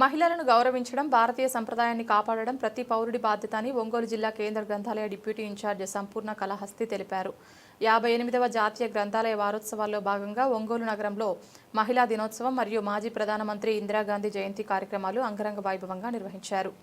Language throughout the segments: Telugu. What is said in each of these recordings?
మహిళలను గౌరవించడం, భారతీయ సంప్రదాయాన్ని కాపాడడం ప్రతి పౌరుడి బాధ్యత అని ఒంగోలు జిల్లా కేంద్ర గ్రంథాలయ డిప్యూటీ ఇన్ఛార్జ్ సంపూర్ణ కళహస్తి తెలిపారు. 58వ జాతీయ గ్రంథాలయ వారోత్సవాల్లో భాగంగా ఒంగోలు నగరంలో మహిళా దినోత్సవం మరియు మాజీ ప్రధానమంత్రి ఇందిరాగాంధీ జయంతి కార్యక్రమాలు అంగరంగ వైభవంగా నిర్వహించారు.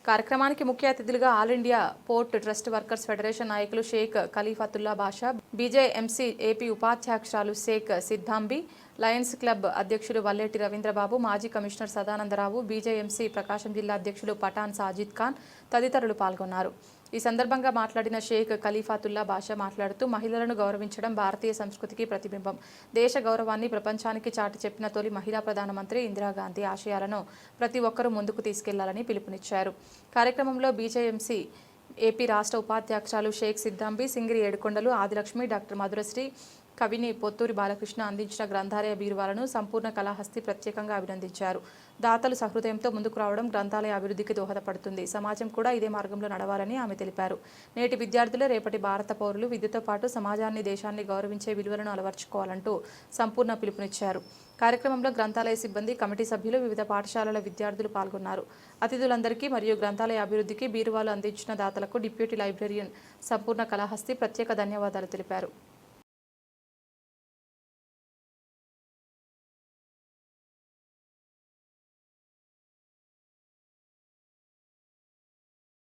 కార్యక్రమానికి ముఖ్య అతిథులుగా all India port trust workers federation నాయకులు షేక్ ఖలీఫతుల్లా బాషా, BJMC AP ఉపాధ్యక్షురాలు Sheikh సిద్ధాంబి, Lions club అధ్యక్షులు వల్లేటి రవీంద్రబాబు, మాజీ కమిషనర్ సదానందరావు, బీజేఎంసీ ప్రకాశం జిల్లా అధ్యక్షులు పఠాన్ సాజిద్ ఖాన్ తదితరులు పాల్గొన్నారు. ఈ సందర్భంగా మాట్లాడిన షేక్ ఖలీఫతుల్లా బాషా మాట్లాడుతూ, మహిళలను గౌరవించడం భారతీయ సంస్కృతికి ప్రతిబింబం. దేశ గౌరవాన్ని ప్రపంచానికి చాటి చెప్పిన తొలి మహిళా ప్రధానమంత్రి ఇందిరాగాంధీ ఆశయాలను ప్రతి ఒక్కరూ ముందుకు తీసుకెళ్లాలని పిలుపునిచ్చారు. కార్యక్రమంలో బీజేఎంసీ ఏపీ రాష్ట్ర ఉపాధ్యక్షురాలు షేక్ సిద్ధాంబి, సింగిరి ఏడుకొండలు, ఆదిలక్ష్మి, డాక్టర్ మధురశ్రీ, కవిని పొత్తూరి బాలకృష్ణ అందించిన గ్రంథాలయ బీరువాలను సంపూర్ణ కళహస్తి ప్రత్యేకంగా అభినందించారు. దాతలు సహృదయంతో ముందుకు రావడం గ్రంథాలయ అభివృద్ధికి దోహదపడుతుంది. సమాజం కూడా ఇదే మార్గంలో నడవాలని ఆమె తెలిపారు. నేటి విద్యార్థులే రేపటి భారత పౌరులు. విద్యతో పాటు సమాజాన్ని, దేశాన్ని గౌరవించే విలువలను అలవర్చుకోవాలంటూ సంపూర్ణ పిలుపునిచ్చారు. కార్యక్రమంలో గ్రంథాలయ సిబ్బంది, కమిటీ సభ్యులు, వివిధ పాఠశాలల విద్యార్థులు పాల్గొన్నారు. అతిథులందరికీ మరియు గ్రంథాలయ అభివృద్ధికి బీరువాలు అందించిన దాతలకు డిప్యూటీ లైబ్రేరియన్ సంపూర్ణ కళహస్తి ప్రత్యేక ధన్యవాదాలు తెలిపారు.